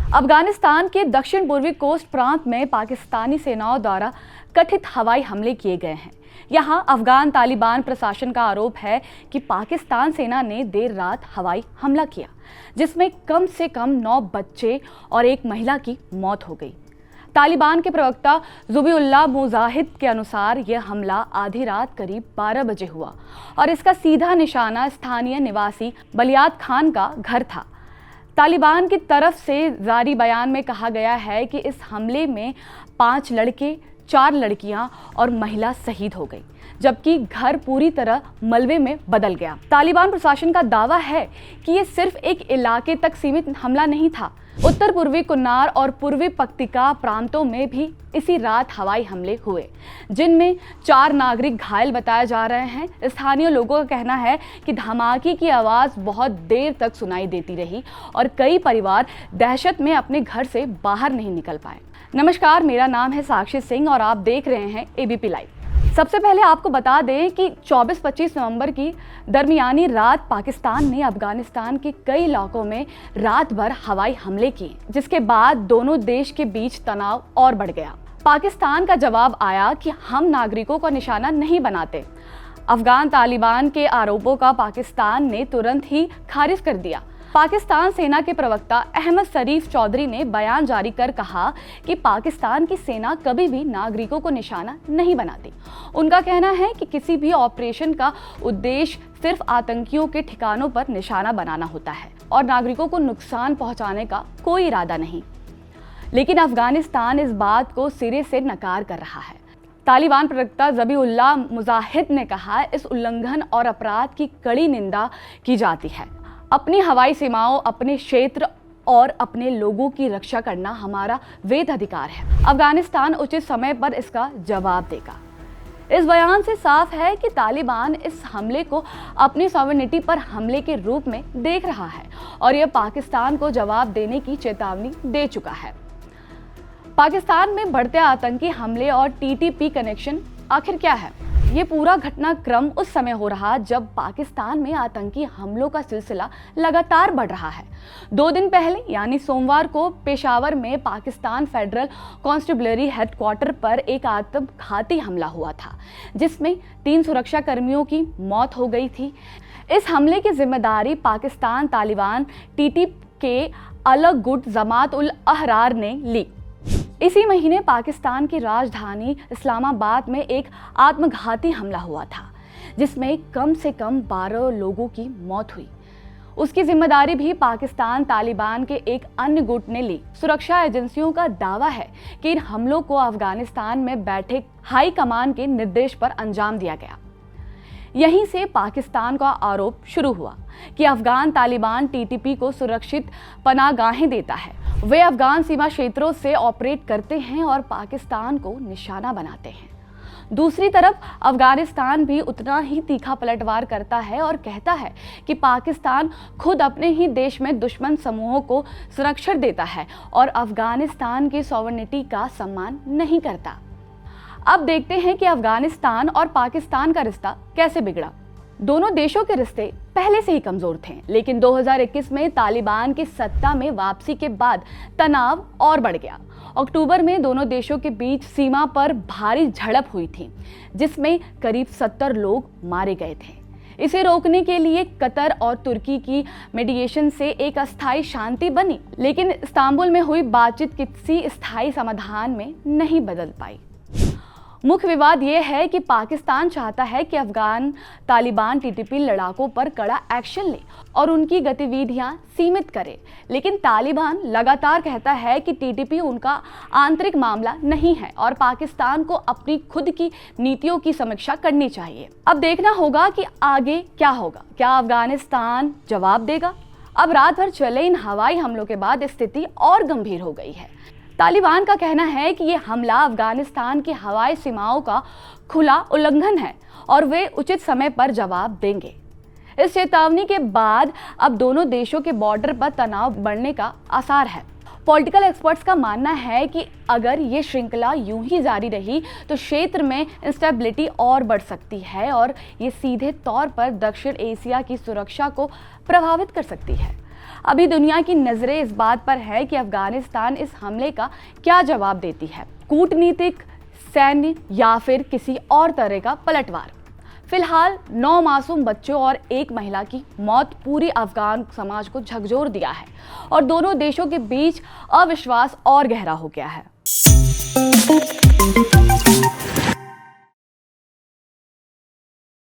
अफगानिस्तान के दक्षिण पूर्वी कोस्ट प्रांत में पाकिस्तानी सेनाओं द्वारा कथित हवाई हमले किए गए हैं। यहां अफगान तालिबान प्रशासन का आरोप है कि पाकिस्तान सेना ने देर रात हवाई हमला किया, जिसमें कम से कम 9 बच्चे और एक महिला की मौत हो गई। तालिबान के प्रवक्ता ज़ुबीउल्लाह मुजाहिद के अनुसार यह हमला आधी रात करीब 12 बजे हुआ और इसका सीधा निशाना स्थानीय निवासी बलियात खान का घर था। तालिबान की तरफ से जारी बयान में कहा गया है कि इस हमले में 5 लड़के, 4 लड़कियां और महिला शहीद हो गई, जबकि घर पूरी तरह मलबे में बदल गया। तालिबान प्रशासन का दावा है कि ये सिर्फ एक इलाके तक सीमित हमला नहीं था। उत्तर पूर्वी कुन्नार और पूर्वी पक्तिका प्रांतों में भी इसी रात हवाई हमले हुए, जिनमें 4 नागरिक घायल बताए जा रहे हैं। स्थानीय लोगों का कहना है कि धमाके की आवाज़ बहुत देर तक सुनाई देती रही और कई परिवार दहशत में अपने घर से बाहर नहीं निकल पाए। नमस्कार, मेरा नाम है साक्षी सिंह और आप देख रहे हैं एबीपी लाइव। सबसे पहले आपको बता दें कि 24-25 नवंबर की दरमियानी रात पाकिस्तान ने अफगानिस्तान के कई इलाकों में रात भर हवाई हमले किए, जिसके बाद दोनों देश के बीच तनाव और बढ़ गया। पाकिस्तान का जवाब आया कि हम नागरिकों को निशाना नहीं बनाते। अफगान तालिबान के आरोपों का पाकिस्तान ने तुरंत ही खारिज कर दिया। पाकिस्तान सेना के प्रवक्ता अहमद शरीफ चौधरी ने बयान जारी कर कहा कि पाकिस्तान की सेना कभी भी नागरिकों को निशाना नहीं बनाती। उनका कहना है कि किसी भी ऑपरेशन का उद्देश्य सिर्फ आतंकियों के ठिकानों पर निशाना बनाना होता है और नागरिकों को नुकसान पहुंचाने का कोई इरादा नहीं। लेकिन अफगानिस्तान इस बात को सिरे से नकार कर रहा है। तालिबान प्रवक्ता ज़बीउल्लाह मुजाहिद ने कहा, इस उल्लंघन और अपराध की कड़ी निंदा की जाती है। अपनी हवाई सीमाओं, अपने क्षेत्र और अपने लोगों की रक्षा करना हमारा वैध अधिकार है। अफगानिस्तान उचित समय पर इसका जवाब देगा। इस बयान से साफ है कि तालिबान इस हमले को अपनी सॉवरेनिटी पर हमले के रूप में देख रहा है और यह पाकिस्तान को जवाब देने की चेतावनी दे चुका है। पाकिस्तान में बढ़ते आतंकी हमले और टीटीपी कनेक्शन आखिर क्या है? ये पूरा घटनाक्रम उस समय हो रहा जब पाकिस्तान में आतंकी हमलों का सिलसिला लगातार बढ़ रहा है। 2 दिन पहले यानी सोमवार को पेशावर में पाकिस्तान फेडरल कॉन्स्टेबलरी हेडक्वार्टर पर एक आत्मघाती हमला हुआ था, जिसमें 3 सुरक्षा कर्मियों की मौत हो गई थी। इस हमले की जिम्मेदारी पाकिस्तान तालिबान टीटीपी के अलग गुट जमात उल अहरार ने ली। इसी महीने पाकिस्तान की राजधानी इस्लामाबाद में एक आत्मघाती हमला हुआ था, जिसमें कम से कम 12 लोगों की मौत हुई। उसकी जिम्मेदारी भी पाकिस्तान तालिबान के एक अन्य गुट ने ली। सुरक्षा एजेंसियों का दावा है कि इन हमलों को अफगानिस्तान में बैठे हाई कमान के निर्देश पर अंजाम दिया गया। यहीं से पाकिस्तान का आरोप शुरू हुआ कि अफगान तालिबान टीटीपी को सुरक्षित पनाहगाहें देता है। वे अफगान सीमा क्षेत्रों से ऑपरेट करते हैं और पाकिस्तान को निशाना बनाते हैं। दूसरी तरफ अफगानिस्तान भी उतना ही तीखा पलटवार करता है और कहता है कि पाकिस्तान खुद अपने ही देश में दुश्मन समूहों को संरक्षण देता है और अफगानिस्तान की सॉवरेनिटी का सम्मान नहीं करता। अब देखते हैं कि अफगानिस्तान और पाकिस्तान का रिश्ता कैसे बिगड़ा। दोनों देशों के रिश्ते पहले से ही कमजोर थे, लेकिन 2021 में तालिबान की सत्ता में वापसी के बाद तनाव और बढ़ गया। अक्टूबर में दोनों देशों के बीच सीमा पर भारी झड़प हुई थी, जिसमें करीब 70 लोग मारे गए थे। इसे रोकने के लिए कतर और तुर्की की मीडिएशन से एक अस्थायी शांति बनी, लेकिन इस्तांबुल में हुई बातचीत किसी स्थायी समाधान में नहीं बदल पाई। मुख्य विवाद यह है कि पाकिस्तान चाहता है कि अफगान तालिबान टीटीपी लड़ाकों पर कड़ा एक्शन ले और उनकी गतिविधियां सीमित करे, लेकिन तालिबान लगातार कहता है कि टीटीपी उनका आंतरिक मामला नहीं है और पाकिस्तान को अपनी खुद की नीतियों की समीक्षा करनी चाहिए। अब देखना होगा कि आगे क्या होगा। क्या अफगानिस्तान जवाब देगा? अब रात भर चले इन हवाई हमलों के बाद स्थिति और गंभीर हो गई है। तालिबान का कहना है कि यह हमला अफगानिस्तान की हवाई सीमाओं का खुला उल्लंघन है और वे उचित समय पर जवाब देंगे। इस चेतावनी के बाद अब दोनों देशों के बॉर्डर पर तनाव बढ़ने का आसार है। पॉलिटिकल एक्सपर्ट्स का मानना है कि अगर ये श्रृंखला यूं ही जारी रही तो क्षेत्र में इंस्टेबिलिटी और बढ़ सकती है और ये सीधे तौर पर दक्षिण एशिया की सुरक्षा को प्रभावित कर सकती है। अभी दुनिया की नजरें इस बात पर है कि अफगानिस्तान इस हमले का क्या जवाब देती है, कूटनीतिक, सैन्य या फिर किसी और तरह का पलटवार। फिलहाल 9 मासूम बच्चों और एक महिला की मौत पूरी अफगान समाज को झकझोर दिया है और दोनों देशों के बीच अविश्वास और गहरा हो गया है।